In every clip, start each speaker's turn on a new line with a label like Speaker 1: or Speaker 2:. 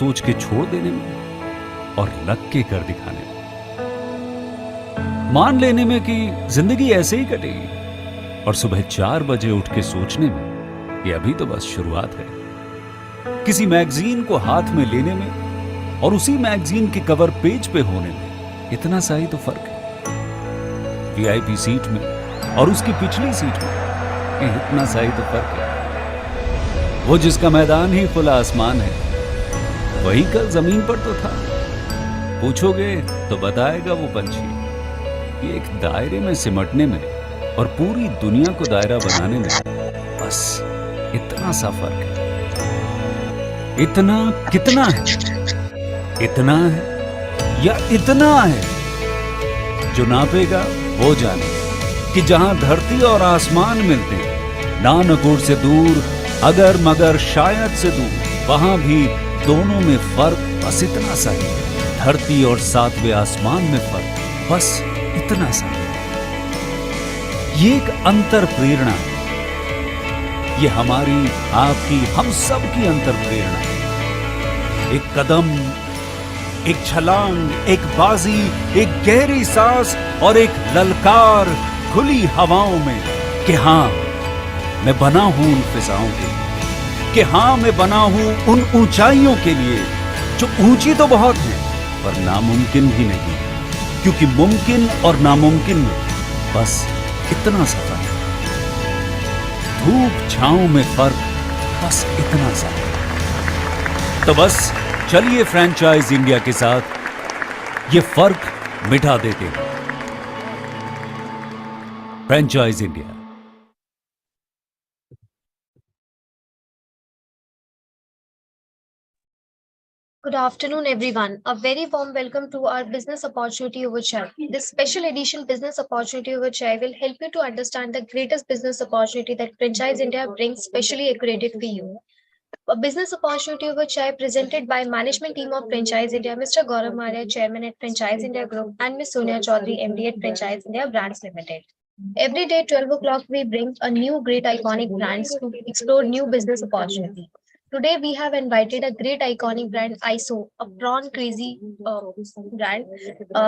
Speaker 1: सोच के छोड़ देने में और लग के कर दिखाने में, मान लेने में कि जिंदगी ऐसे ही कटेगी, और सुबह 4 बजे उठ के सोचने में ये अभी तो बस शुरुआत है। किसी मैगजीन को हाथ में लेने में और उसी मैगजीन के कवर पेज पे होने में इतना सा ही तो फर्क है। वीआईपी सीट में और उसकी पिछली सीट में इतना सा ही तो फर्क है। वो जिसका मैदान ही खुला आसमान है, वही कल जमीन पर तो था। पूछोगे तो बताएगा वो पंछी, ये एक दायरे में सिमटने में और पूरी दुनिया को दायरा बनाने में बस इतना सा फर्क है। इतना कितना है? इतना है या इतना है? जो नापेगा वो जाने कि जहां धरती और आसमान मिलते हैं, नानकोर से दूर, अगर मगर शायद से दूर, वहां भी दोनों में फर्क बस इतना सा ही। धरती और 7वें आसमान में फर्क बस इतना सा ही। ये एक अंतर प्रेरणा है। ये हमारी, आपकी, हम सब की अंतर प्रेरणा है। एक कदम, एक छलांग, एक बाजी, एक गहरी सांस और एक ललकार खुली हवाओं में कि हाँ, मैं बना हूं उन फिजाओं के लिए, कि हाँ, मैं बना हूं उन ऊंचाइयों के लिए जो ऊंची तो बहुत है पर नामुमकिन भी नहीं, क्योंकि मुमकिन और नामुमकिन में बस इतना सा फर्क है। धूप छांव में फर्क बस इतना सा है। तो बस चलिए फ्रेंचाइज इंडिया के साथ ये फर्क मिटा देते हैं। Franchise India.
Speaker 2: Good afternoon, everyone. A very warm welcome to our Business Opportunity Over Chai. This special edition Business Opportunity Over Chai will help you to understand the greatest business opportunity that Franchise India brings specially accredited for you. A Business Opportunity Over Chai presented by management team of Franchise India, Mr. Gaurav Maurya, Chairman at Franchise India Group, and Ms. Sonia Chaudhary, MD at Franchise India Brands Limited. Every day, 12 o'clock, we bring a new great iconic brands to explore new business opportunity. Today, we have invited a great iconic brand, Isso, a prawn crazy brand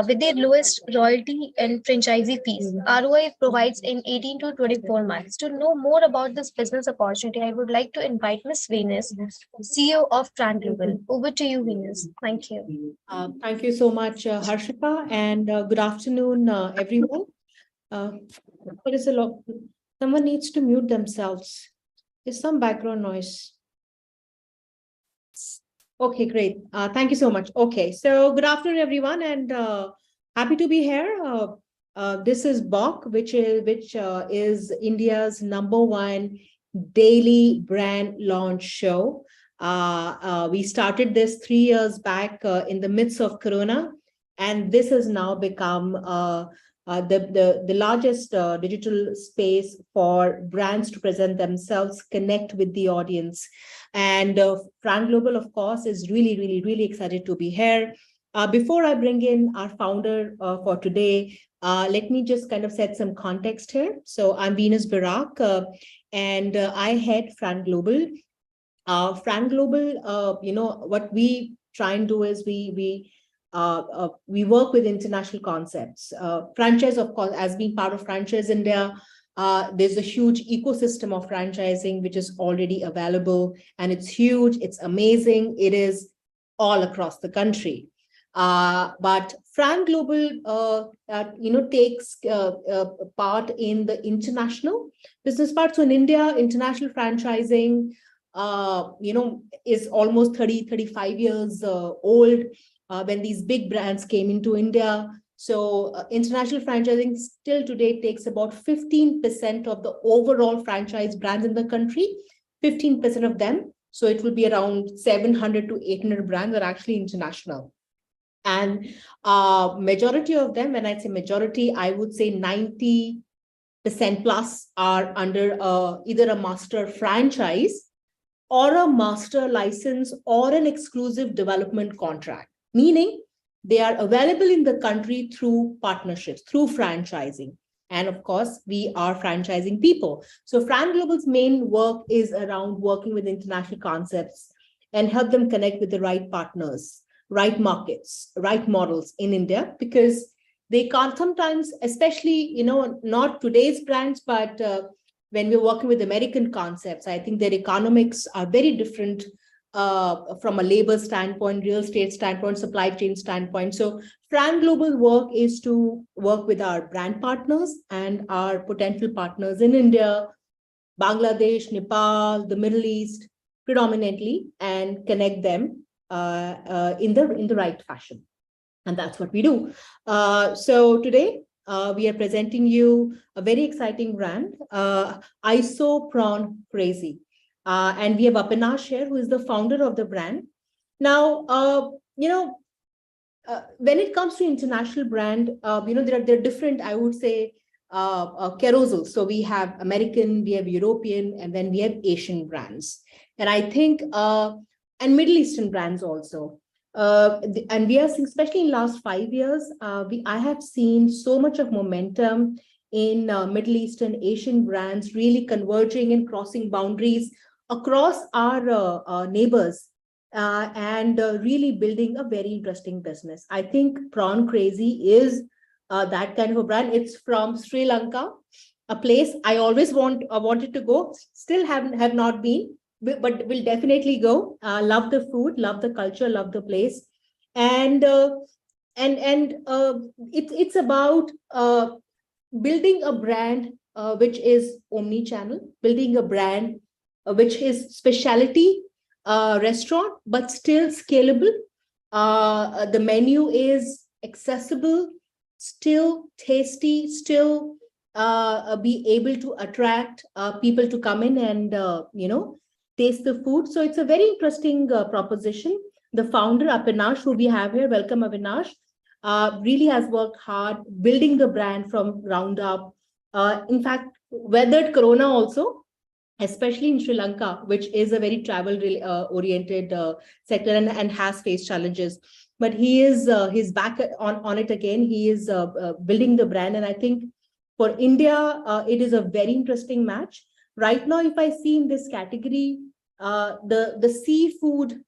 Speaker 2: with the lowest royalty and franchisee fees. ROI provides in 18 to 24 months. To know more about this business opportunity, I would like to invite Ms. Venus, CEO of Prawn Global. Over to you, Venus. Thank you.
Speaker 3: Thank you so much, Harshita, and good afternoon, everyone. There is a lot. Someone needs to mute themselves. There's some background noise. Okay, great. Thank you so much. Okay, so good afternoon, everyone, and happy to be here. This is BOOC, which is India's #1 daily brand launch show. We started this 3 years back in the midst of Corona, and this has now become the largest digital space for brands to present themselves, connect with the audience. And Prawn Global, of course, is really excited to be here. Before I bring in our founder for today, let me just kind of set some context here. So I'm Venus Barak, and I head Prawn Global. Prawn Global, what we try and do is we work with international concepts. Franchise, of course, as being part of Franchise India, there's a huge ecosystem of franchising which is already available, and it's huge, it's amazing, it is all across the country. But Prawn Global, takes part in the international business part. So in India, international franchising, is almost 35 years old when these big brands came into India. So international franchising still today takes about 15% of the overall franchise brands in the country, 15% of them. So it will be around 700 to 800 brands are actually international. And majority of them, when I say majority, I would say 90% plus are under either a master franchise or a master license or an exclusive development contract, meaning they are available in the country through partnerships, through franchising. And of course, we are franchising people. So Prawn Global's main work is around working with international concepts, and help them connect with the right partners, right markets, right models in India, because they can't sometimes, especially, not today's brands, but when we're working with American concepts, I think their economics are very different from a labor standpoint, real estate standpoint, supply chain standpoint. So Fran Global work is to work with our brand partners and our potential partners in India, Bangladesh, Nepal, the Middle East, predominantly, and connect them in the right fashion. And that's what we do. So today, we are presenting you a very exciting brand, Isso Prawn Crazy. And we have Avinash here, who is the founder of the brand. Now, when it comes to international brand, there are different, I would say, carousels. So we have American, we have European, and then we have Asian brands. And I think, and Middle Eastern brands also. And we are seeing, especially in last 5 years, I have seen so much of momentum in Middle Eastern Asian brands really converging and crossing boundaries across our neighbors and really building a very interesting business. I think Prawn Crazy is that kind of a brand. It's from Sri Lanka, a place I always wanted to go, still have not been, but will definitely go. Love the food, love the culture, love the place, and it's about building a brand which is omni-channel, building a brand which is specialty restaurant, but still scalable. The menu is accessible, still tasty, still be able to attract people to come in and taste the food. So it's a very interesting proposition. The founder, Avinash, who we have here, welcome Avinash, really has worked hard building the brand from ground up. In fact, weathered Corona also, especially in Sri Lanka, which is a very travel oriented sector and has faced challenges. But he's back on it again. He is building the brand. And I think for India, it is a very interesting match. Right now, if I see in this category, the seafood,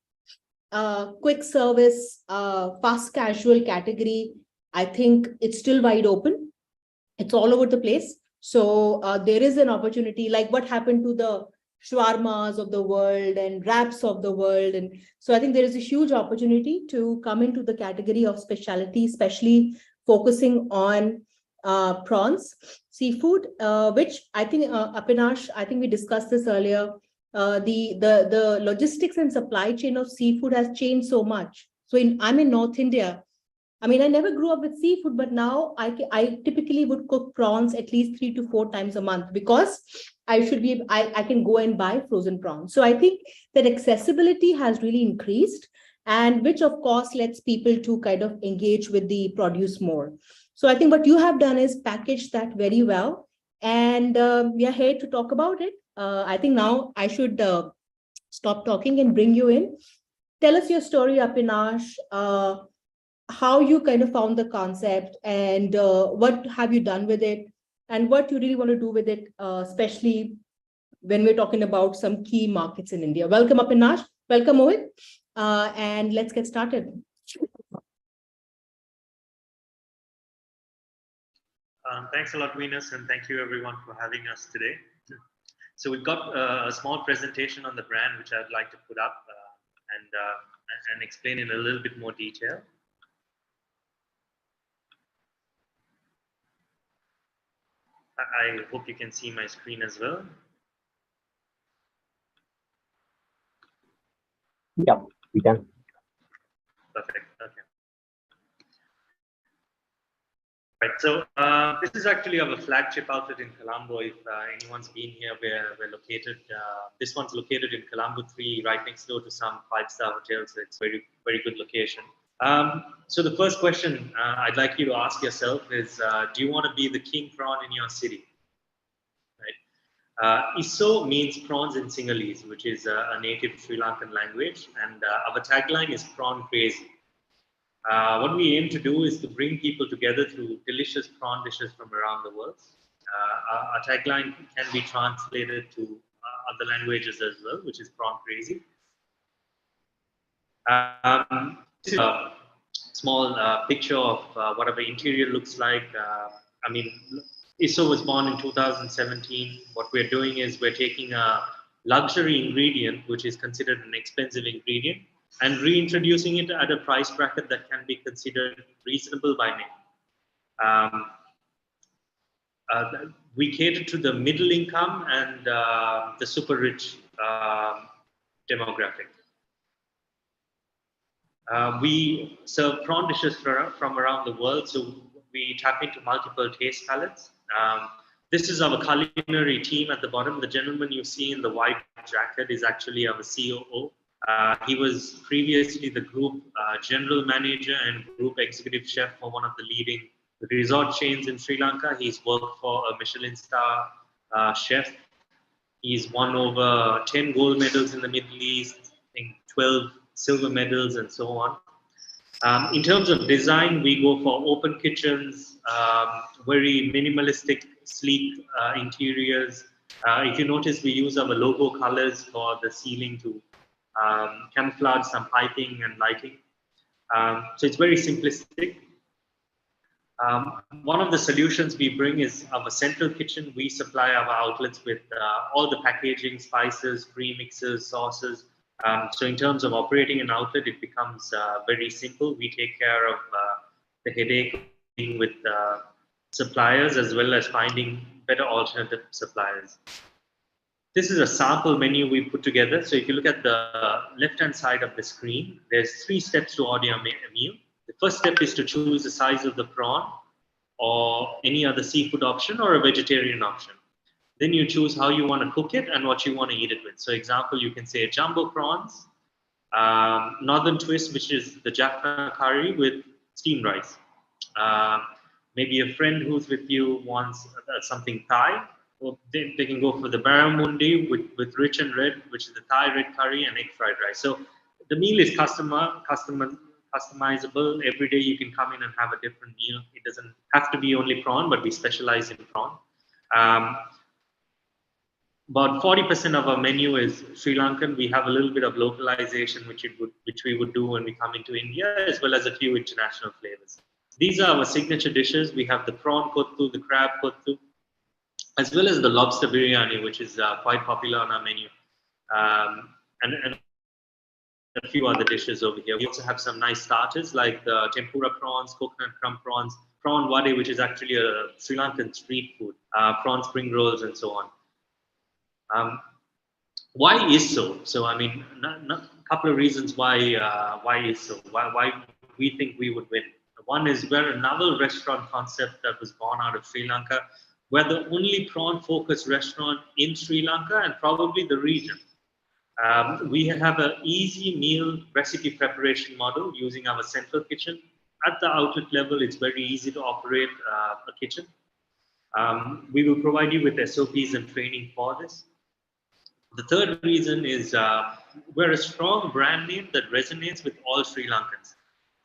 Speaker 3: quick service, fast casual category, I think it's still wide open. It's all over the place. So there is an opportunity, like what happened to the shawarmas of the world and wraps of the world. And so I think there is a huge opportunity to come into the category of specialty, especially focusing on prawns, seafood, which I think, Avinash, I think we discussed this earlier. The logistics and supply chain of seafood has changed so much. So I'm in North India. I mean, I never grew up with seafood, but now I typically would cook prawns at least 3 to 4 times a month because I can go and buy frozen prawns. So I think that accessibility has really increased, and which of course lets people to kind of engage with the produce more. So I think what you have done is package that very well, and we are here to talk about it. I think now I should stop talking and bring you in. Tell us your story, Avinash. How you kind of found the concept, and what have you done with it, and what you really want to do with it, especially when we're talking about some key markets in India. Welcome, Avinash. Welcome, Mohit. And let's get started.
Speaker 4: Thanks a lot, Venus, and thank you everyone for having us today. So we've got a small presentation on the brand, which I'd like to put up and explain in a little bit more detail. I hope you can see my screen as well.
Speaker 5: Yeah, we can.
Speaker 4: Perfect. Okay. Right. So this is actually our flagship outlet in Colombo. If anyone's been here, we're located. This one's located in Colombo 3, right next door to some 5-star hotels. So it's very, very good location. So the first question I'd like you to ask yourself is, do you want to be the king prawn in your city? Right. Isso means prawns in Sinhalese, which is a native Sri Lankan language, and our tagline is Prawn Crazy. What we aim to do is to bring people together through delicious prawn dishes from around the world. Our tagline can be translated to other languages as well, which is Prawn Crazy. This is a small picture of what our interior looks like. I mean, Isso was born in 2017. What we're doing is we're taking a luxury ingredient, which is considered an expensive ingredient, and reintroducing it at a price bracket that can be considered reasonable by many. We cater to the middle income and the super rich demographic. We serve prawn dishes from around the world, so we tap into multiple taste palettes. This is our culinary team at the bottom. The gentleman you see in the white jacket is actually our COO. He was previously the group general manager and group executive chef for one of the leading resort chains in Sri Lanka. He's worked for a Michelin star chef. He's won over 10 gold medals in the Middle East, I think 12 silver medals and so on. In terms of design, we go for open kitchens, very minimalistic, sleek interiors. If you notice, we use our logo colors for the ceiling to camouflage some piping and lighting. So it's very simplistic. One of the solutions we bring is our central kitchen. We supply our outlets with all the packaging, spices, pre-mixes, sauces. So in terms of operating an outlet, it becomes very simple. We take care of the headache with suppliers as well as finding better alternative suppliers. This is a sample menu we put together. So if you look at the left-hand side of the screen, there's 3 steps to order a meal. The first step is to choose the size of the prawn or any other seafood option or a vegetarian option. Then you choose how you want to cook it and what you want to eat it with. So example, you can say jumbo prawns, northern twist, which is the jaffna curry with steamed rice. Maybe a friend who's with you wants something Thai, or they can go for the barramundi with rich and red, which is the Thai red curry and egg fried rice. So the meal is customizable. Every day you can come in and have a different meal. It doesn't have to be only prawn, but we specialize in prawn. About 40% of our menu is Sri Lankan. We have a little bit of localization, which we would do when we come into India, as well as a few international flavors. These are our signature dishes. We have the prawn kottu, the crab kottu, as well as the lobster biryani, which is quite popular on our menu, and a few other dishes over here. We also have some nice starters like the tempura prawns, coconut crumb prawns, prawn wade, which is actually a Sri Lankan street food, prawn spring rolls, and so on. Why Isso? So I mean, a couple of reasons why Isso? Why we think we would win. One is we're a novel restaurant concept that was born out of Sri Lanka. We're the only prawn-focused restaurant in Sri Lanka and probably the region. We have an easy meal recipe preparation model using our central kitchen. At the outlet level, it's very easy to operate a kitchen. We will provide you with SOPs and training for this. The third reason is we're a strong brand name that resonates with all Sri Lankans.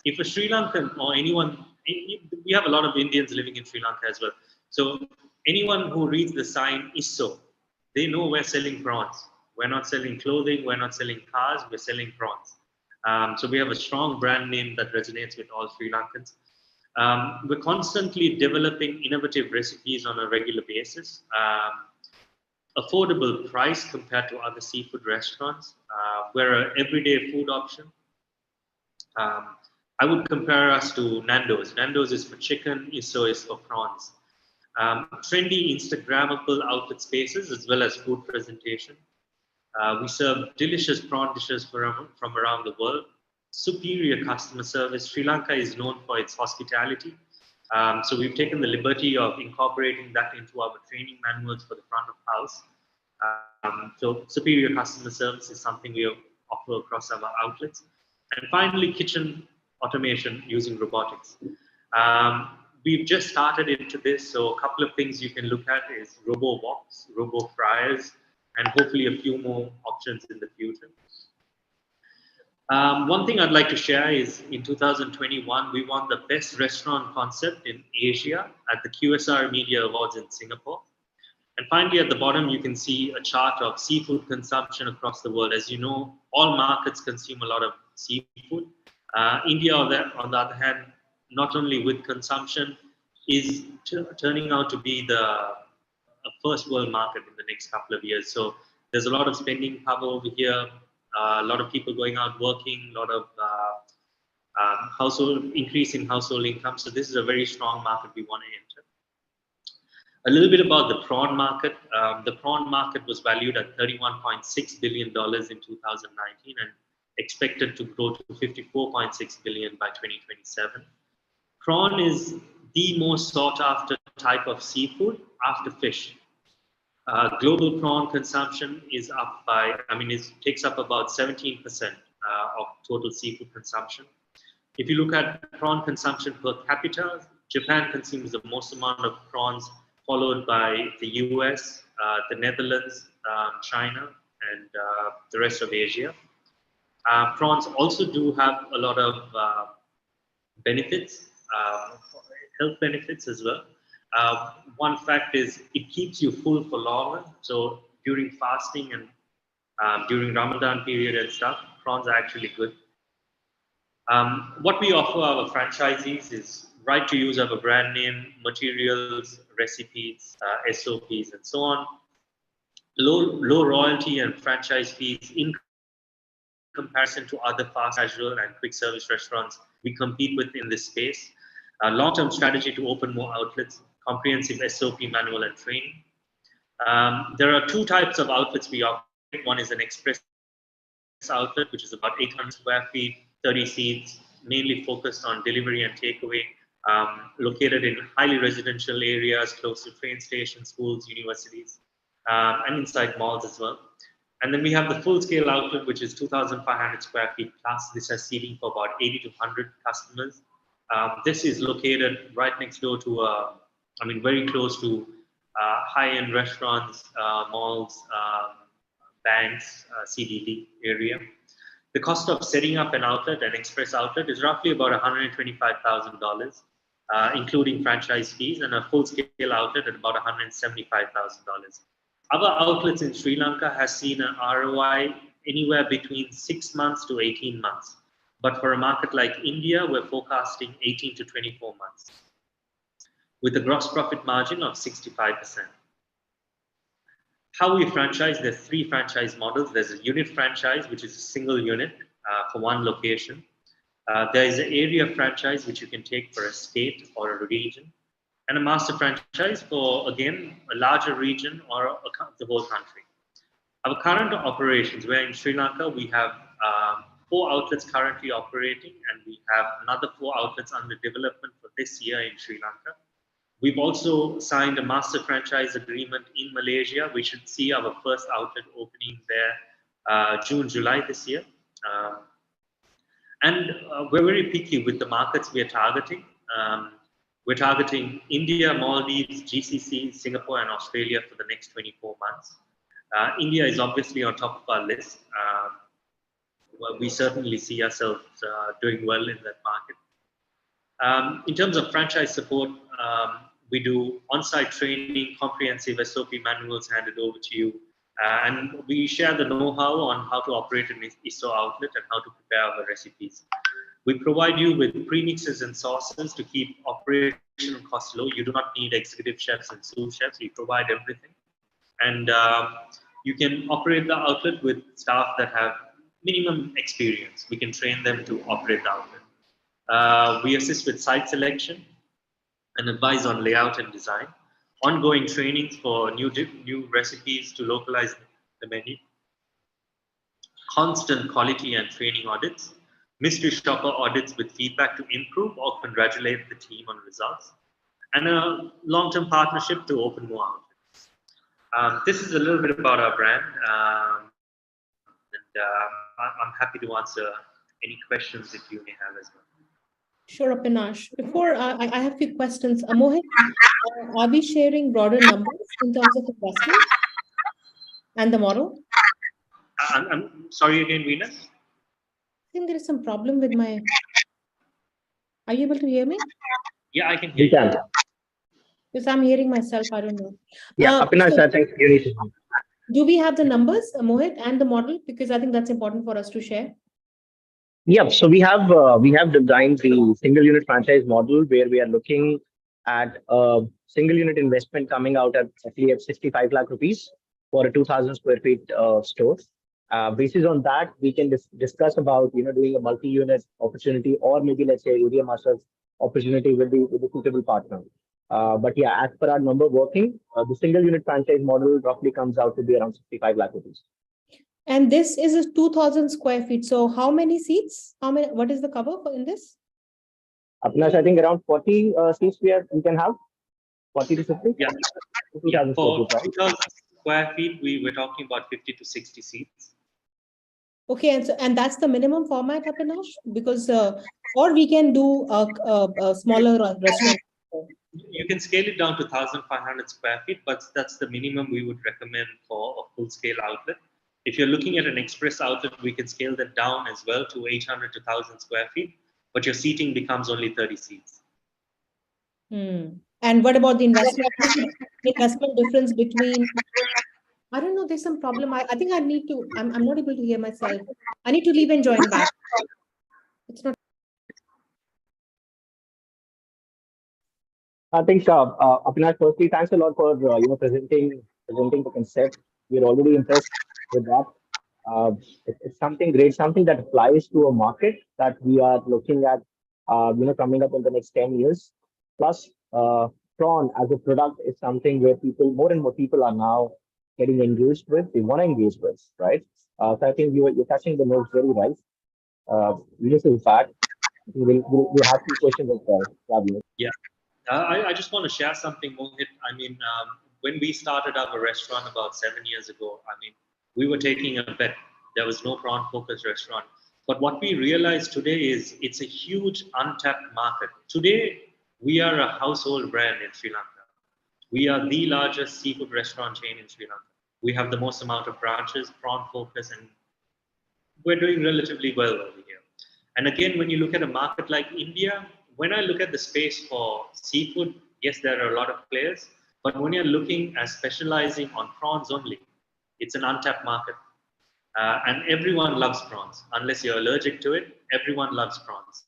Speaker 4: If a Sri Lankan or anyone, we have a lot of Indians living in Sri Lanka as well. So anyone who reads the sign Isso, they know we're selling prawns. We're not selling clothing, we're not selling cars, we're selling prawns. So we have a strong brand name that resonates with all Sri Lankans. We're constantly developing innovative recipes on a regular basis. Affordable price compared to other seafood restaurants. We're an everyday food option. I would compare us to Nando's. Nando's is for chicken, Isso is for prawns. Trendy, Instagrammable outlet spaces as well as food presentation. We serve delicious prawn dishes from around the world. Superior customer service. Sri Lanka is known for its hospitality. So we've taken the liberty of incorporating that into our training manuals for the front of house. So superior customer service is something we offer across our outlets. And finally, kitchen automation using robotics. We've just started into this, so a couple of things you can look at is robo-woks, robo-fryers, and hopefully a few more options in the future. One thing I'd like to share is in 2021, we won the best restaurant concept in Asia at the QSR Media Awards in Singapore. And finally, at the bottom, you can see a chart of seafood consumption across the world. As you know, all markets consume a lot of seafood. India, on the other hand, not only with consumption, is turning out to be a first world market in the next couple of years. So there's a lot of spending power over here, a lot of people going out working, a lot of increase in household income. So this is a very strong market we want to enter. A little bit about the prawn market. The prawn market was valued at $31.6 billion in 2019 and expected to grow to $54.6 billion by 2027. Prawn is the most sought after type of seafood after fish. Global prawn consumption is up by, it takes up about 17% of total seafood consumption. If you look at prawn consumption per capita, Japan consumes the most amount of prawns, followed by the US, the Netherlands, China, and the rest of Asia. Prawns also do have a lot of benefits, health benefits as well. One fact is it keeps you full for longer. So during fasting and during Ramadan period and stuff, prawns are actually good. What we offer our franchisees is right to use our brand name, materials, recipes, SOPs, and so on. Low royalty and franchise fees in comparison to other fast casual and quick service restaurants we compete with in this space. Long-term strategy to open more outlets, comprehensive SOP manual and training. There are two types of outlets we operate. One is an express outlet, which is about 800 square feet, 30 seats, mainly focused on delivery and takeaway, located in highly residential areas close to train stations, schools, universities, and inside malls as well. And then we have the full-scale outlet, which is 2,500 square feet plus. This has seating for about 80 to 100 customers. This is located right next door to, very close to high-end restaurants, malls, banks, CBD area. The cost of setting up an outlet, an express outlet, is roughly about $125,000, including franchise fees, and a full-scale outlet at about $175,000. Our outlets in Sri Lanka has seen an ROI anywhere between 6 months to 18 months. But for a market like India, we're forecasting 18 to 24 months, with a gross profit margin of 65%. How we franchise, there's 3 franchise models. There's a unit franchise, which is a single unit for one location. There is an area franchise, which you can take for a state or a region. And a master franchise for, again, a larger region or the whole country. Our current operations, where in Sri Lanka, we have 4 outlets currently operating, and we have another 4 outlets under development for this year in Sri Lanka. We've also signed a master franchise agreement in Malaysia. We should see our first outlet opening there June, July this year. We're very picky with the markets we are targeting. We're targeting India, Maldives, GCC, Singapore, and Australia for the next 24 months. India is obviously on top of our list. We certainly see ourselves doing well in that market. In terms of franchise support, we do on-site training, comprehensive SOP manuals handed over to you, and we share the know-how on how to operate an Isso outlet and how to prepare our recipes. We provide you with premixes and sauces to keep operational costs low. You do not need executive chefs and sous chefs. We provide everything. And you can operate the outlet with staff that have minimum experience. We can train them to operate the outlet. We assist with site selection and advise on layout and design. Ongoing trainings for new recipes to localize the menu. Constant quality and training audits. Mystery shopper audits with feedback to improve or congratulate the team on results. And a long-term partnership to open more outlets. This is a little bit about our brand. I'm happy to answer any questions that you may have as well.
Speaker 3: Sure, Apinash. Before I have a few questions. Mohit, are we sharing broader numbers in terms of investment and the model?
Speaker 4: I'm sorry again, Veena.
Speaker 3: I think there is some problem with my... Are you able to hear me?
Speaker 4: Yeah, I can hear you.
Speaker 3: Because I'm hearing myself, I don't know.
Speaker 5: Yeah, Apinash, I think you need to...
Speaker 3: Do we have the numbers, Mohit, and the model? Because I think that's important for us to share.
Speaker 5: Yeah, so we have designed the single unit franchise model where we are looking at a single unit investment coming out at actually at 65 lakh rupees for a 2,000 square feet store. Basis on that, we can discuss about doing a multi-unit opportunity or maybe let's say area master opportunity with the suitable partner. But yeah, as per our number working, the single unit franchise model roughly comes out to be around 65 lakh rupees.
Speaker 3: And this is a 2,000 square feet. So how many seats? How many? What is the cover in this?
Speaker 5: Apnas, I think around 40 seats we can have 40 to 50.
Speaker 4: Yeah,
Speaker 5: 2,000 square
Speaker 4: for
Speaker 5: feet, right?
Speaker 4: 2,000 square feet, we were talking about 50 to 60 seats.
Speaker 3: Okay, and that's the minimum format, Apinash, because or we can do a smaller restaurant.
Speaker 4: You can scale it down to 1,500 square feet, but that's the minimum we would recommend for a full scale outlet. If you're looking at an express outlet, we can scale that down as well to 800 to 1,000 square feet, but your seating becomes only 30 seats.
Speaker 3: And what about the investment difference between? I don't know. There's some problem. I think I need to. I'm not able to hear myself. I need to leave and join back. It's not.
Speaker 5: I think, Apinash, firstly, thanks a lot for presenting the concept. We're already impressed with that. It's something great, something that applies to a market that we are looking at, coming up in the next 10 years. Plus, prawn as a product is something where more and more people are now getting engaged with. They want to engage with, right? So I think you're touching the notes very right. This is fact. We'll have two questions as well. Ravi.
Speaker 4: Yeah. I just want to share something, Mohit. I mean, when we started our restaurant about 7 years ago, I mean, we were taking a bet. There was no prawn focused restaurant. But what we realized today is it's a huge untapped market. Today, we are a household brand in Sri Lanka. We are the largest seafood restaurant chain in Sri Lanka. We have the most amount of branches, prawn focus, and we're doing relatively well over here. And again, when you look at a market like India, when I look at the space for seafood, yes, there are a lot of players, but when you're looking at specializing on prawns only, it's an untapped market. And everyone loves prawns. Unless you're allergic to it, everyone loves prawns.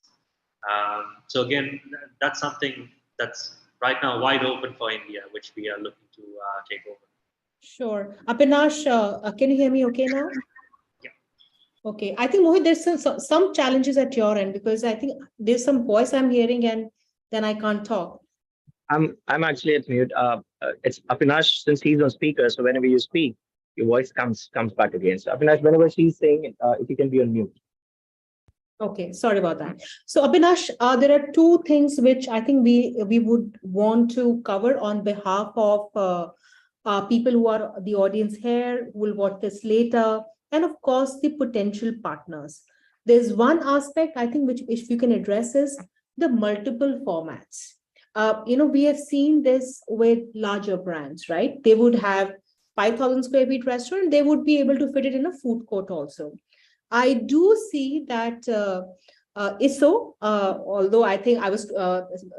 Speaker 4: So again, that's something that's right now wide open for India, which we are looking to take over.
Speaker 3: Sure. Apinash, can you hear me okay now?
Speaker 4: Yeah.
Speaker 3: Okay. I think, Mohit, there's some challenges at your end because I think there's some voice I'm hearing and then I can't talk.
Speaker 5: I'm actually at mute. It's Apinash since he's on speaker, so whenever you speak, your voice comes back again. So Apinash, whenever she's saying, if you can be on mute.
Speaker 3: Okay, sorry about that. So Abhinash, there are two things which I think we would want to cover on behalf of people who are the audience here, who will watch this later, and of course the potential partners. There's one aspect I think which if you can address is the multiple formats. We have seen this with larger brands, right? They would have 5,000 square feet restaurant. They would be able to fit it in a food court also. I do see that Isso, although I think I was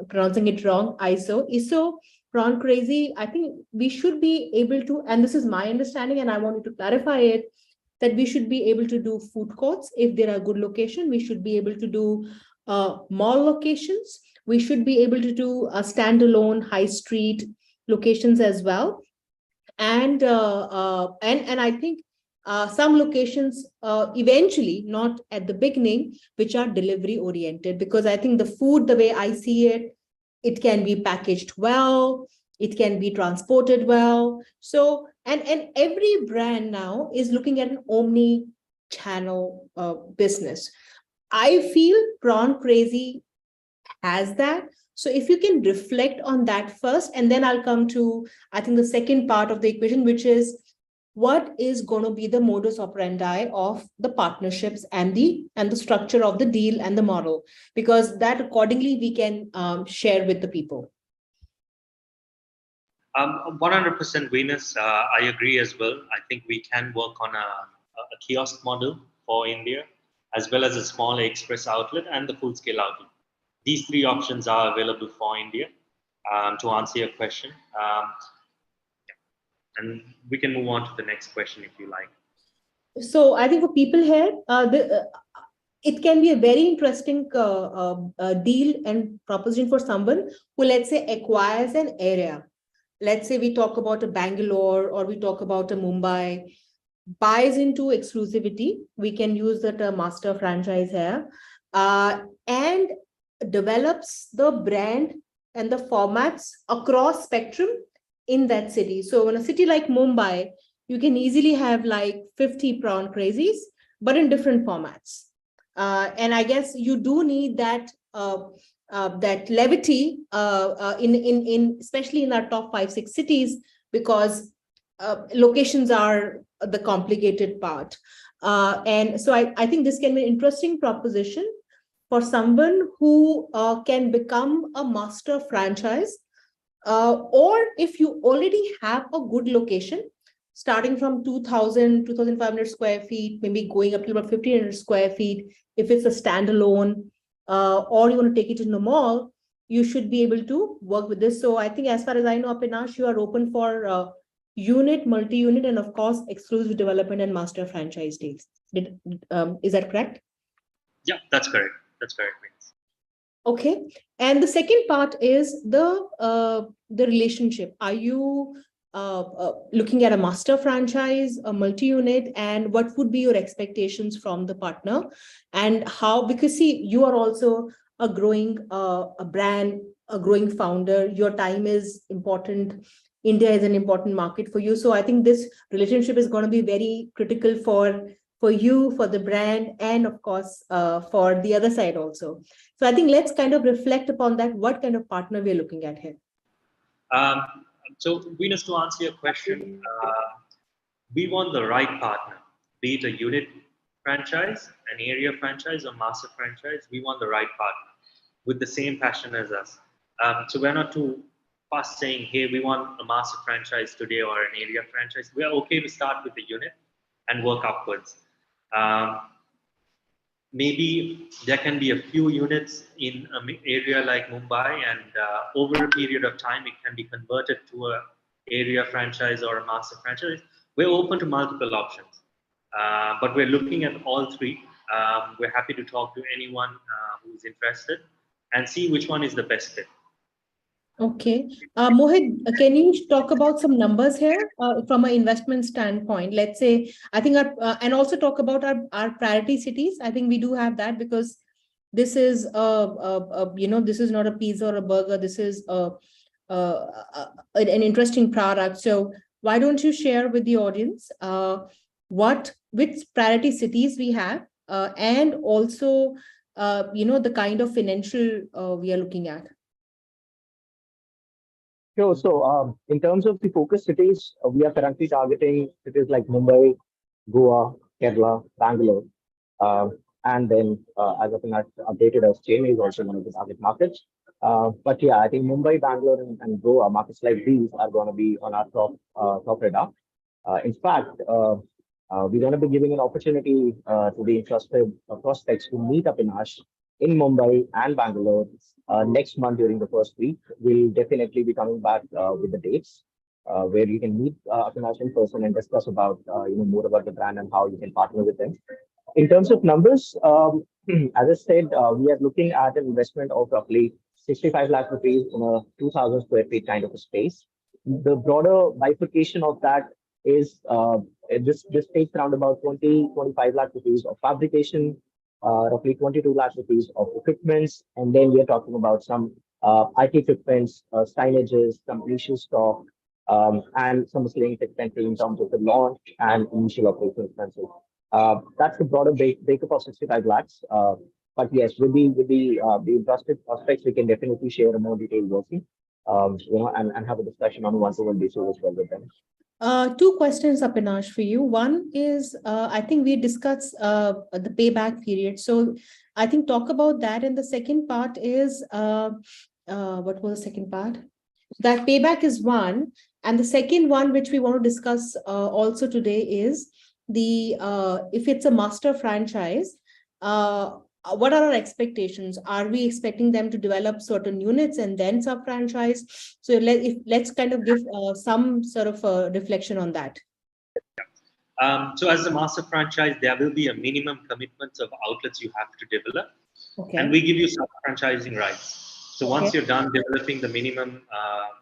Speaker 3: pronouncing it wrong, Isso, Prawn Crazy, I think we should be able to, and this is my understanding, and I wanted to clarify it, that we should be able to do food courts if there are good locations. We should be able to do mall locations. We should be able to do a standalone high street locations as well. And I think some locations eventually, not at the beginning, which are delivery oriented, because I think the food, the way I see it, it can be packaged well, it can be transported well. So, and every brand now is looking at an omni channel business. I feel Prawn Crazy has that. So if you can reflect on that first, and then I'll come to, I think, the second part of the equation, which is what is going to be the modus operandi of the partnerships and the structure of the deal and the model, because that accordingly we can share with the people.
Speaker 4: 100% Venus, I agree as well. I think we can work on a kiosk model for India, as well as a small express outlet and the full scale outlet. These three options are available for India. To answer your question, and we can move on to the next question if you like.
Speaker 3: So I think for people here, it can be a very interesting deal and proposition for someone who, let's say, acquires an area. Let's say we talk about a Bangalore or we talk about a Mumbai, buys into exclusivity. We can use the term master franchise here, and develops the brand and the formats across spectrum in that city. So in a city like Mumbai, you can easily have like 50 Prawn Crazies, but in different formats. And I guess you do need that that levity in especially in our top 5-6 cities, because locations are the complicated part. And so I think this can be an interesting proposition for someone who can become a master franchise, or if you already have a good location, starting from 2,000, 2,500 square feet, maybe going up to about 1,500 square feet, if it's a standalone, or you want to take it in the mall, you should be able to work with this. So I think as far as I know, Avinash, you are open for unit, multi-unit, and of course, exclusive development and master franchise deals. Is that correct?
Speaker 4: Yeah, that's correct. That's correct.
Speaker 3: Okay. And the second part is the relationship. Are you looking at a master franchise, a multi-unit, and what would be your expectations from the partner? And how, because see, you are also a growing a brand, a growing founder, your time is important. India is an important market for you. So I think this relationship is going to be very critical for you, for the brand, and of course, for the other side also. So I think let's kind of reflect upon that, what kind of partner we're looking at here.
Speaker 4: So Venus, to answer your question, we want the right partner, be it a unit franchise, an area franchise, or master franchise. We want the right partner with the same passion as us. So we're not too fast saying, hey, we want a master franchise today or an area franchise. We are okay to start with the unit and work upwards. Maybe there can be a few units in an area like Mumbai, and over a period of time, it can be converted to an area franchise or a master franchise. We're open to multiple options, but we're looking at all three. We're happy to talk to anyone who's interested and see which one is the best fit.
Speaker 3: Okay. Mohit, can you talk about some numbers here from an investment standpoint? Let's say, I think, and also talk about our priority cities. I think we do have that, because this is, this is not a pizza or a burger. This is an interesting product. So why don't you share with the audience which priority cities we have, and also, the kind of financial we are looking at.
Speaker 5: Sure. So in terms of the focus cities, we are currently targeting cities like Mumbai, Goa, Kerala, Bangalore. And then, as of now, updated us, Chennai is also one of the target markets. But yeah, I think Mumbai, Bangalore, and Goa, markets like these are going to be on our top radar. In fact, we're going to be giving an opportunity to the interested prospects to meet Avinash in Mumbai and Bangalore next month during the first week. We'll definitely be coming back with the dates where you can meet Avinash in person and discuss about more about the brand and how you can partner with them. In terms of numbers, as I said, we are looking at an investment of roughly 65 lakh rupees in a 2,000 square feet kind of a space. The broader bifurcation of that is this takes around about 25 lakh rupees of fabrication, roughly 22 lakh rupees of equipments, and then we are talking about some IT equipments, signages, some initial stock, and some miscellaneous expenses in terms of the launch and initial operational expenses. That's the broader breakup of 65 lakhs. But yes, with the interested prospects, we can definitely share a more detailed working, and have a discussion on a one-to-one basis as well with them.
Speaker 3: Two questions, Avinash, for you. One is, I think we discussed the payback period. So I think talk about that. And the second part is, what was the second part? That payback is one. And the second one, which we want to discuss also today, is the if it's a master franchise, what are our expectations? Are we expecting them to develop certain units and then sub-franchise? So let's kind of give some sort of reflection on that.
Speaker 4: So as a master franchise, there will be a minimum commitment of outlets you have to develop.
Speaker 3: Okay.
Speaker 4: And we give you sub-franchising rights. So once
Speaker 3: Okay.
Speaker 4: you're done developing the minimum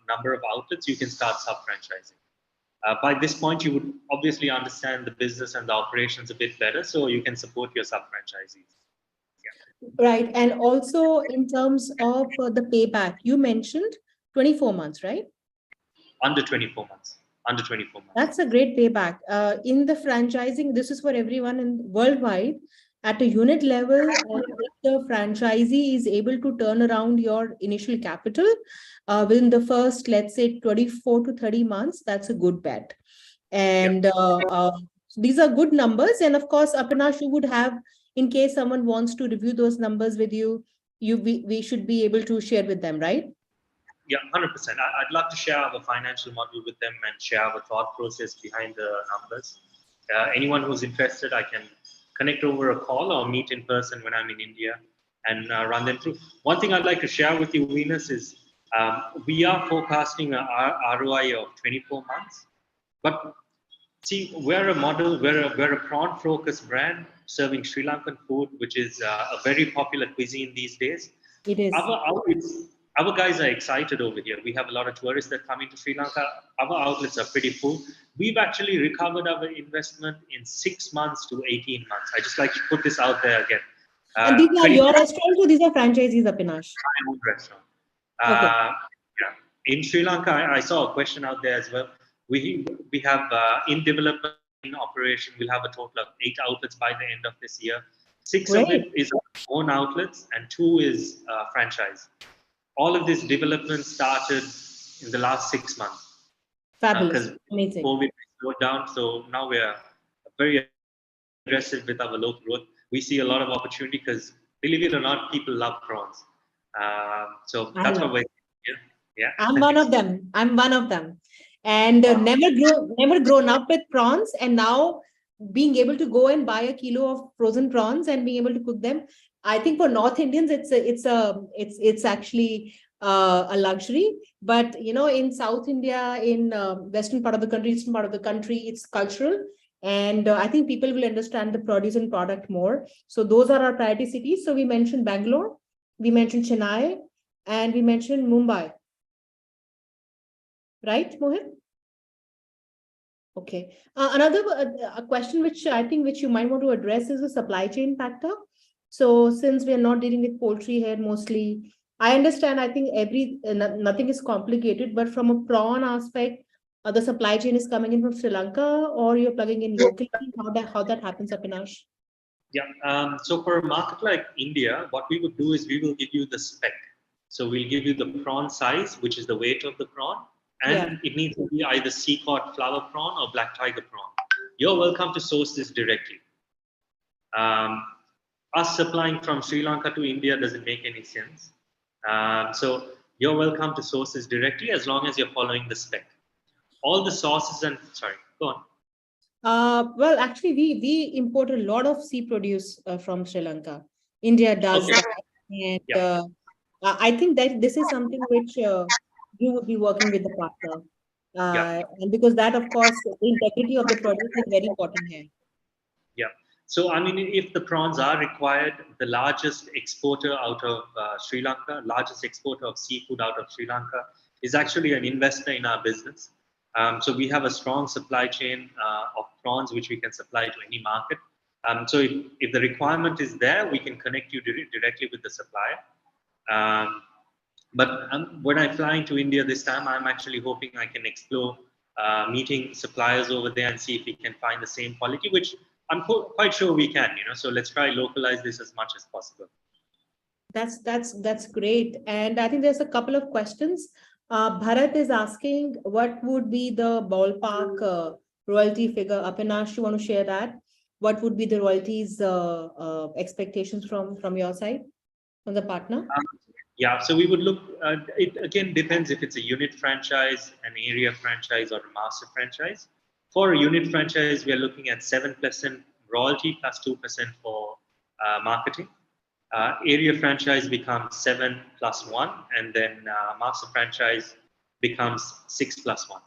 Speaker 4: number of outlets, you can start sub-franchising. By this point, you would obviously understand the business and the operations a bit better, so you can support your sub-franchisees.
Speaker 3: Right. And also in terms of the payback, you mentioned 24 months, right?
Speaker 4: Under 24 months. Under 24 months.
Speaker 3: That's a great payback. In the franchising, this is for everyone in worldwide. At a unit level, if the franchisee is able to turn around your initial capital within the first, let's say, 24 to 30 months, that's a good bet. And these are good numbers. And of course, Apanash, you would have, in case someone wants to review those numbers with you, we should be able to share with them, right?
Speaker 4: Yeah, 100%. I'd love to share our financial model with them and share our thought process behind the numbers. Anyone who's interested, I can connect over a call or meet in person when I'm in India and run them through. One thing I'd like to share with you, Venus, is we are forecasting an ROI of 24 months. But see, we're a model, we're a prawn-focused brand serving Sri Lankan food, which is a very popular cuisine these days.
Speaker 3: It is.
Speaker 4: Our guys are excited over here. We have a lot of tourists that come into Sri Lanka. Our outlets are pretty full. We've actually recovered our investment in 6 months to 18 months. I just like to put this out there again.
Speaker 3: And these are your restaurants or these are franchisees, Apinash?
Speaker 4: My own restaurant.
Speaker 3: Okay.
Speaker 4: Yeah. In Sri Lanka, I saw a question out there as well. We have in development, in operation, we'll have a total of 8 outlets by the end of this year. 6 of it is our own outlets and 2 is franchise. All of this development started in the last 6 months.
Speaker 3: Fabulous. Amazing.
Speaker 4: COVID slowed down, so now we are very aggressive with our local growth. We see a lot of opportunity because, believe it or not, people love prawns. So that's what we're here. Yeah.
Speaker 3: I'm one of them. And never grown up with prawns, and now being able to go and buy a kilo of frozen prawns and being able to cook them. I think for North Indians, it's actually a luxury. But in South India, in western part of the country, eastern part of the country, it's cultural. And I think people will understand the produce and product more. So those are our priority cities. So we mentioned Bangalore, we mentioned Chennai, and we mentioned Mumbai. Right, Mohit? Okay. Another question which I think which you might want to address is the supply chain factor. So since we are not dealing with poultry here mostly, I understand, I think nothing is complicated, but from a prawn aspect, the supply chain is coming in from Sri Lanka or you're plugging in locally, how that happens, Apinash?
Speaker 4: Yeah, so for a market like India, what we would do is we will give you the spec. So we'll give you the prawn size, which is the weight of the prawn. And it needs to be either sea cod flower prawn or black tiger prawn. You're welcome to source this directly. Us supplying from Sri Lanka to India doesn't make any sense. So you're welcome to source this directly as long as you're following the spec. All the sauces and, sorry, go on.
Speaker 3: Well, actually, we import a lot of sea produce from Sri Lanka. India does. Okay. And I think that this is something which you would be working with the partner. And because that, of course, the integrity of the product is very important here.
Speaker 4: Yeah. So, I mean, if the prawns are required, the largest exporter out of Sri Lanka, largest exporter of seafood out of Sri Lanka is actually an investor in our business. So we have a strong supply chain of prawns, which we can supply to any market. So if the requirement is there, we can connect you directly with the supplier. But when I fly into India this time, I'm actually hoping I can explore meeting suppliers over there and see if we can find the same quality, which I'm quite sure we can, So let's try localize this as much as possible.
Speaker 3: That's great. And I think there's a couple of questions. Bharat is asking, what would be the ballpark royalty figure? Apinash, you want to share that? What would be the royalties expectations from your side, from the partner?
Speaker 4: Yeah, so we would look, it again depends if it's a unit franchise, an area franchise, or a master franchise. For a unit franchise, we are looking at 7% royalty plus 2% for marketing. Area franchise becomes 7 plus 1, and then master franchise becomes 6 plus 1.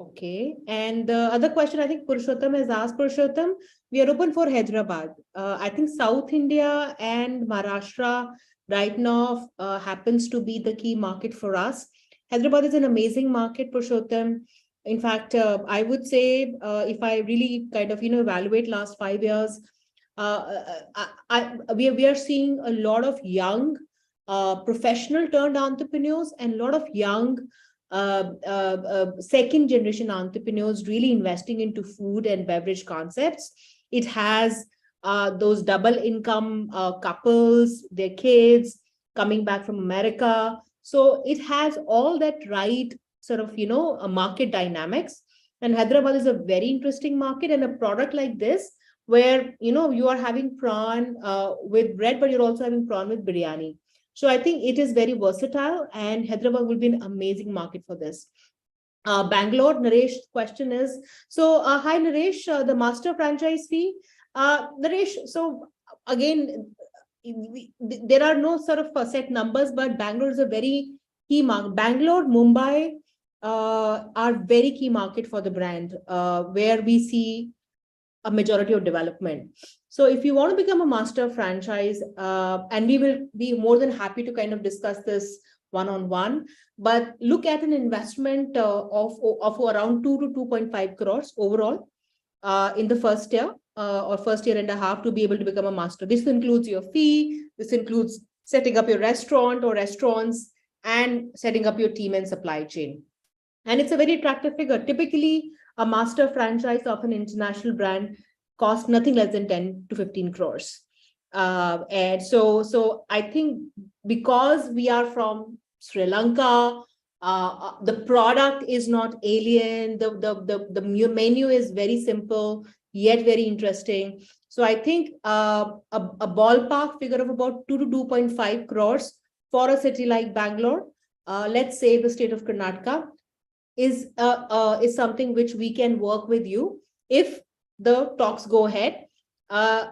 Speaker 3: Okay. And the other question, I think Purushottam has asked. Purushottam, we are open for Hyderabad. I think South India and Maharashtra right now happens to be the key market for us. Hyderabad is an amazing market, Purushottam. In fact, I would say if I really kind of, evaluate last 5 years, we are seeing a lot of young professional turned entrepreneurs and a lot of young second generation entrepreneurs really investing into food and beverage concepts. It has those double income couples, their kids coming back from America. So it has all that right sort of, market dynamics. And Hyderabad is a very interesting market, and a product like this, where, you are having prawn with bread, but you're also having prawn with biryani. So I think it is very versatile, and Hyderabad will be an amazing market for this. Bangalore, Naresh's question is, so hi Naresh, the master franchise fee. Naresh, so again, there are no sort of set numbers, but Bangalore is a very key market. Bangalore, Mumbai are very key market for the brand, where we see a majority of development. So if you want to become a master franchise, and we will be more than happy to kind of discuss this one-on-one, but look at an investment of around 2 to 2.5 crores overall in the first year or first year and a half to be able to become a master. This includes your fee, this includes setting up your restaurant or restaurants, and setting up your team and supply chain. And it's a very attractive figure. Typically, a master franchise of an international brand costs nothing less than 10 to 15 crores. And so I think because we are from Sri Lanka, the product is not alien. The menu is very simple, yet very interesting. So I think a ballpark figure of about 2 to 2.5 crores for a city like Bangalore, let's say the state of Karnataka, is something which we can work with you if the talks go ahead.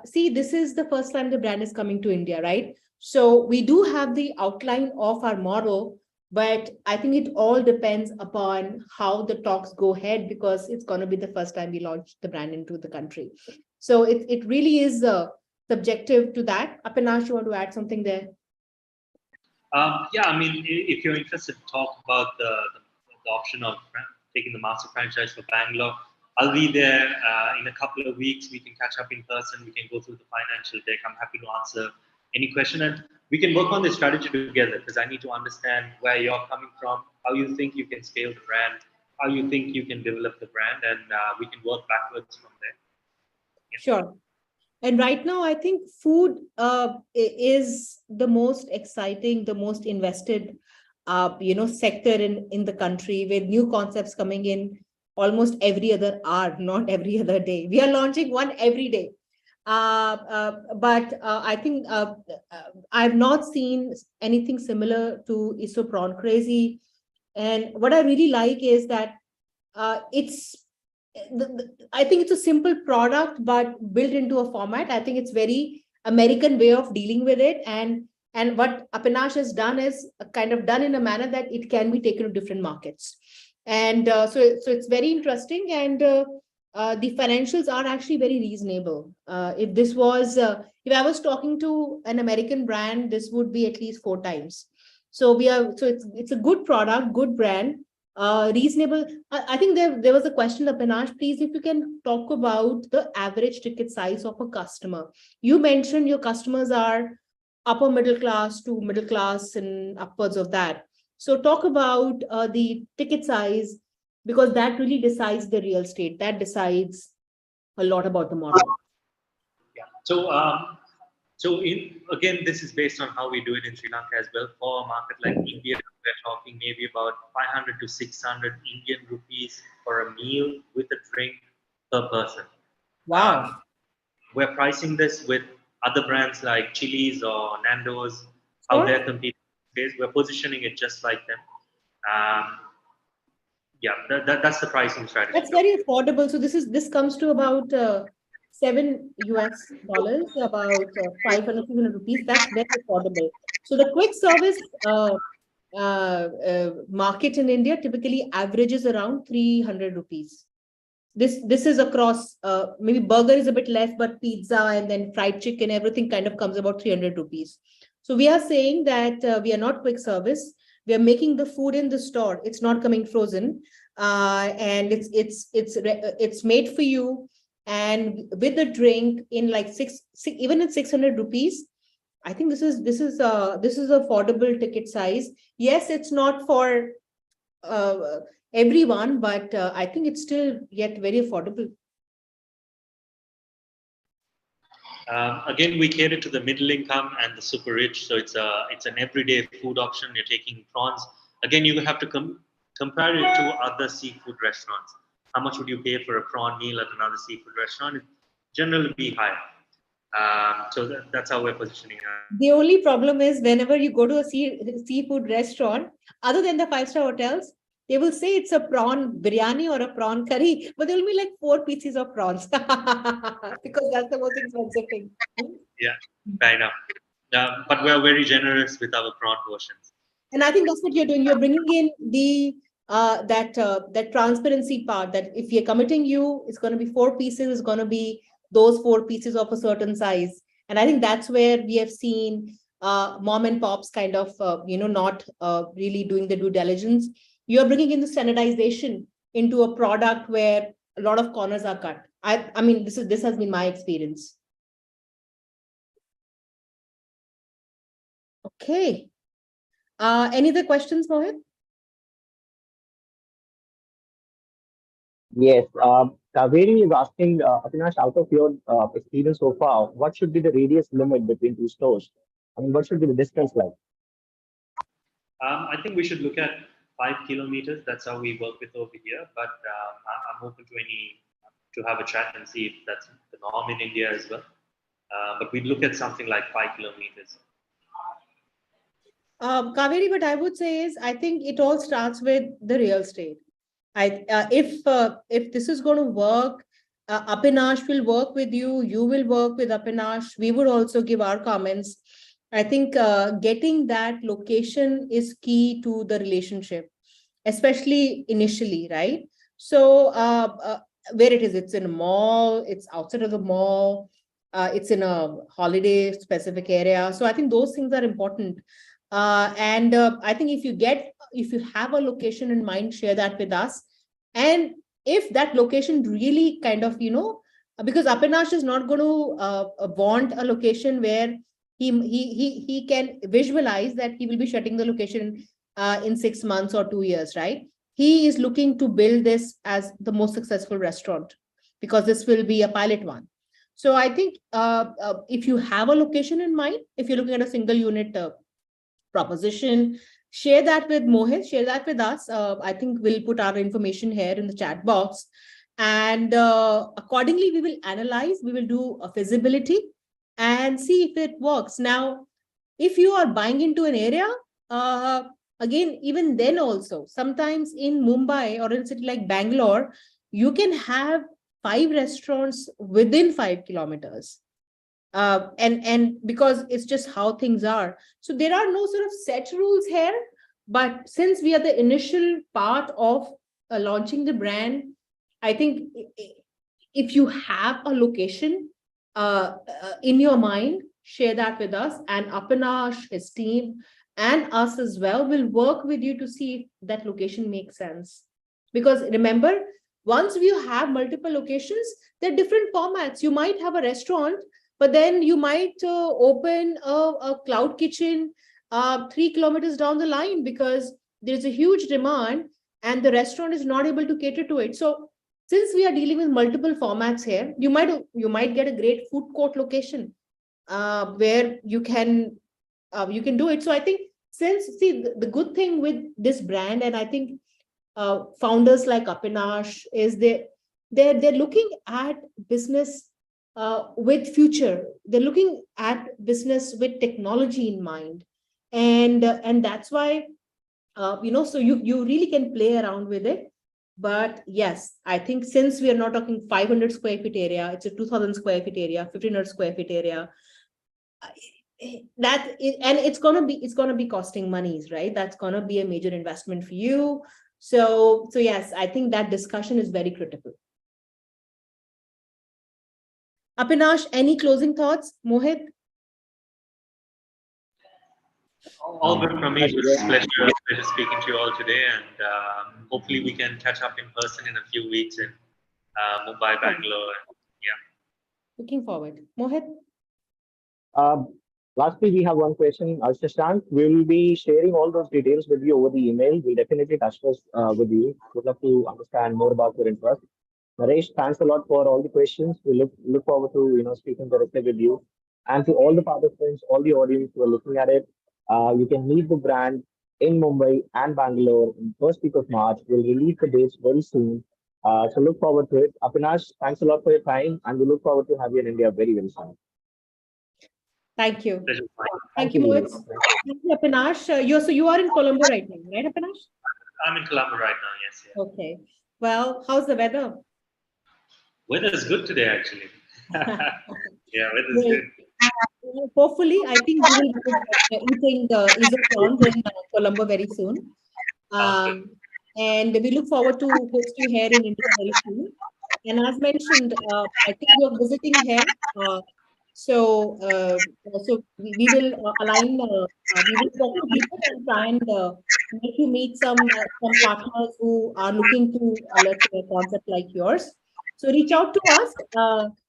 Speaker 3: See, this is the first time the brand is coming to India, right? So we do have the outline of our model, but I think it all depends upon how the talks go ahead, because it's going to be the first time we launch the brand into the country. So it really is subjective to that. Apinash, you want to add something there?
Speaker 4: Yeah, I mean, if you're interested to talk about the option of taking the master franchise for Bangalore, I'll be there in a couple of weeks. We can catch up in person. We can go through the financial deck. I'm happy to answer any question, and we can work on this strategy together, because I need to understand where you're coming from, how you think you can scale the brand, how you think you can develop the brand, and we can work backwards from there.
Speaker 3: Yeah. Sure. And right now, I think food is the most exciting, the most invested sector in the country, with new concepts coming in almost every other hour, not every other day. We are launching one every day. But I think I've not seen anything similar to Isso Prawn Crazy. And what I really like is that I think it's a simple product, but built into a format. I think it's very American way of dealing with it. And what Apinash has done is kind of done in a manner that it can be taken to different markets. And so it's very interesting. And the financials are actually very reasonable. If I was talking to an American brand, this would be at least 4 times. So it's a good product, good brand, reasonable. I think there was a question, Apinash, please, if you can talk about the average ticket size of a customer. You mentioned your customers are upper middle class to middle class and upwards of that. So talk about the ticket size, because that really decides the real estate. That decides a lot about the model.
Speaker 4: Yeah. So again, this is based on how we do it in Sri Lanka as well. For a market like India, we're talking maybe about 500 to 600 Indian rupees for a meal with a drink per person.
Speaker 3: Wow.
Speaker 4: We're pricing this with other brands like Chili's or Nando's, how they're competing. We're positioning it just like them. Yeah, that's the pricing strategy.
Speaker 3: That's very affordable. So this comes to about $7 US, about 500 rupees. That's very affordable. So the quick service market in India typically averages around 300 rupees. This is across, maybe burger is a bit less, but pizza and then fried chicken, everything kind of comes about 300 rupees. So we are saying that we are not quick service. We are making the food in the store. It's not coming frozen, and it's made for you. And with the drink in like even at 600 rupees, I think this is affordable ticket size. Yes, it's not for everyone, but I think it's still yet very affordable.
Speaker 4: Again, we cater to the middle income and the super rich, so it's an everyday food option. You're taking prawns. Again, you have to compare it to other seafood restaurants. How much would you pay for a prawn meal at another seafood restaurant? It generally be higher. So that's how we're positioning it.
Speaker 3: The only problem is whenever you go to a seafood restaurant, other than the 5-star hotels, they will say it's a prawn biryani or a prawn curry, but there will be like 4 pieces of prawns because that's the most expensive thing.
Speaker 4: Yeah, fair enough. But we're very generous with our prawn portions.
Speaker 3: And I think that's what you're doing. You're bringing in the that transparency part, that if you're committing it's going to be 4 pieces, it's going to be those 4 pieces of a certain size. And I think that's where we have seen mom and pops kind of, not really doing the due diligence. You're bringing in the standardization into a product where a lot of corners are cut. I mean, this has been my experience. Okay. Any other questions, Mohit?
Speaker 5: Yes. Kaveri is asking, Avinash, out of your experience so far, what should be the radius limit between 2 stores? I mean, what should be the distance like?
Speaker 4: I think we should look at 5 kilometers. That's how we work with over here. But I'm open to have a chat and see if that's the norm in India as well. But we look at something like 5 kilometers.
Speaker 3: Kaveri, what I would say is, I think it all starts with the real estate. If this is going to work, Avinash will work with you. You will work with Avinash. We would also give our comments. I think getting that location is key to the relationship, especially initially, right? So where it is, it's in a mall, it's outside of the mall, it's in a holiday specific area. So I think those things are important. And I think if you have a location in mind, share that with us. And if that location really kind of, because Avinash is not going to want a location where he can visualize that he will be shutting the location in 6 months or 2 years, right? He is looking to build this as the most successful restaurant, because this will be a pilot one. So I think if you have a location in mind, if you're looking at a single unit proposition, share that with Mohit, share that with us. I think we'll put our information here in the chat box. And accordingly, we will analyze, we will do a feasibility and see if it works. Now, if you are buying into an area, again, even then also, sometimes in Mumbai or in a city like Bangalore, you can have 5 restaurants within 5 kilometers. And because it's just how things are. So there are no sort of set rules here, but since we are the initial part of launching the brand, I think if you have a location in your mind, share that with us, and Avinash, his team, and us as well will work with you to see if that location makes sense. Because remember, once you have multiple locations, there are different formats. You might have a restaurant, but then you might open a cloud kitchen 3 kilometers down the line because there's a huge demand and the restaurant is not able to cater to it. So since we are dealing with multiple formats here, you might get a great food court location where you can do it. So I think the good thing with this brand, and I think founders like Avinash, is they're looking at business with future. They're looking at business with technology in mind, and that's why so you really can play around with it. But yes, I think since we are not talking 500 square feet area, it's a 2000 square feet area, 1500 square feet area, and it's gonna be costing monies, right? That's gonna be a major investment for you. So yes, I think that discussion is very critical. Apinash, any closing thoughts? Mohit?
Speaker 4: All good from me. It was a pleasure speaking to you all today, and hopefully we can catch up in person in a few weeks in Mumbai, Bangalore. Yeah.
Speaker 3: Looking forward. Mohit?
Speaker 5: Lastly, we have one question. Shashank, we'll be sharing all those details with you over the email. We'll definitely touch base with you. Would love to understand more about your interest. Naresh, thanks a lot for all the questions. We look forward to speaking directly with you. And to all the participants, all the audience who are looking at it, you can meet the brand in Mumbai and Bangalore in first week of March. We'll release the dates very soon. So look forward to it. Apinash, thanks a lot for your time, and we look forward to have you in India very, very soon.
Speaker 3: Thank you.
Speaker 4: Pleasure.
Speaker 3: Thank you, Mohit. Thank you, Apinash. You are in Colombo right now, right, Apinash?
Speaker 4: I'm in Colombo right now, yes. Yeah.
Speaker 3: Okay. Well, how's the weather?
Speaker 4: Weather is good today, actually. Yeah, weather is good.
Speaker 3: Hopefully, I think we will be eating the 𝐬𝐬𝐬𝐲 prawns in Colombo very soon. And we look forward to host you here in India very soon. And as mentioned, I think you're visiting here. So we will align, we will talk to people and try and make you meet some partners who are looking to let's say a concept like yours. So reach out to us.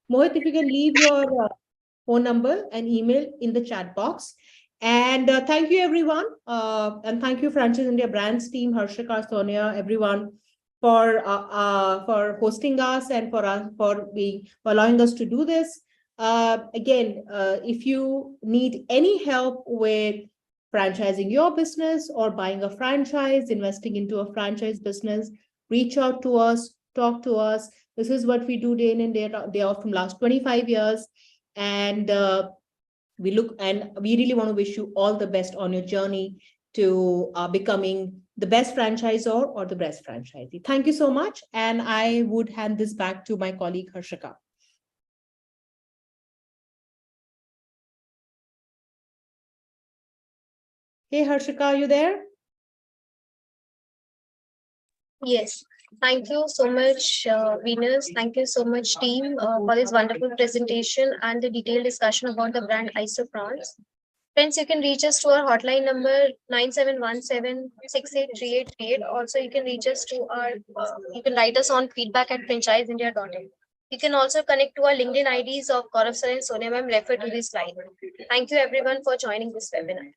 Speaker 3: Mohit, if you can leave your phone number and email in the chat box. And thank you, everyone. And thank you, Franchise India Brands team, Harshika, Sonia, everyone, for hosting us and for allowing us to do this. Again, if you need any help with franchising your business or buying a franchise, investing into a franchise business, reach out to us, talk to us. This is what we do day in and day out from last 25 years. And we really want to wish you all the best on your journey to becoming the best franchisor or the best franchisee. Thank you so much. And I would hand this back to my colleague, Harshika. Hey, Harshika, are you there?
Speaker 2: Yes. Thank you so much, Venus. Thank you so much, team, for this wonderful presentation and the detailed discussion about the brand Isso prawns. Friends, you can reach us to our hotline number 9717683838. Also, you can reach us to you can write us on feedback@franchiseindia.in. You can also connect to our LinkedIn IDs of Gaurav Sir and Sonia ma'am, refer to this slide. Thank you everyone for joining this webinar.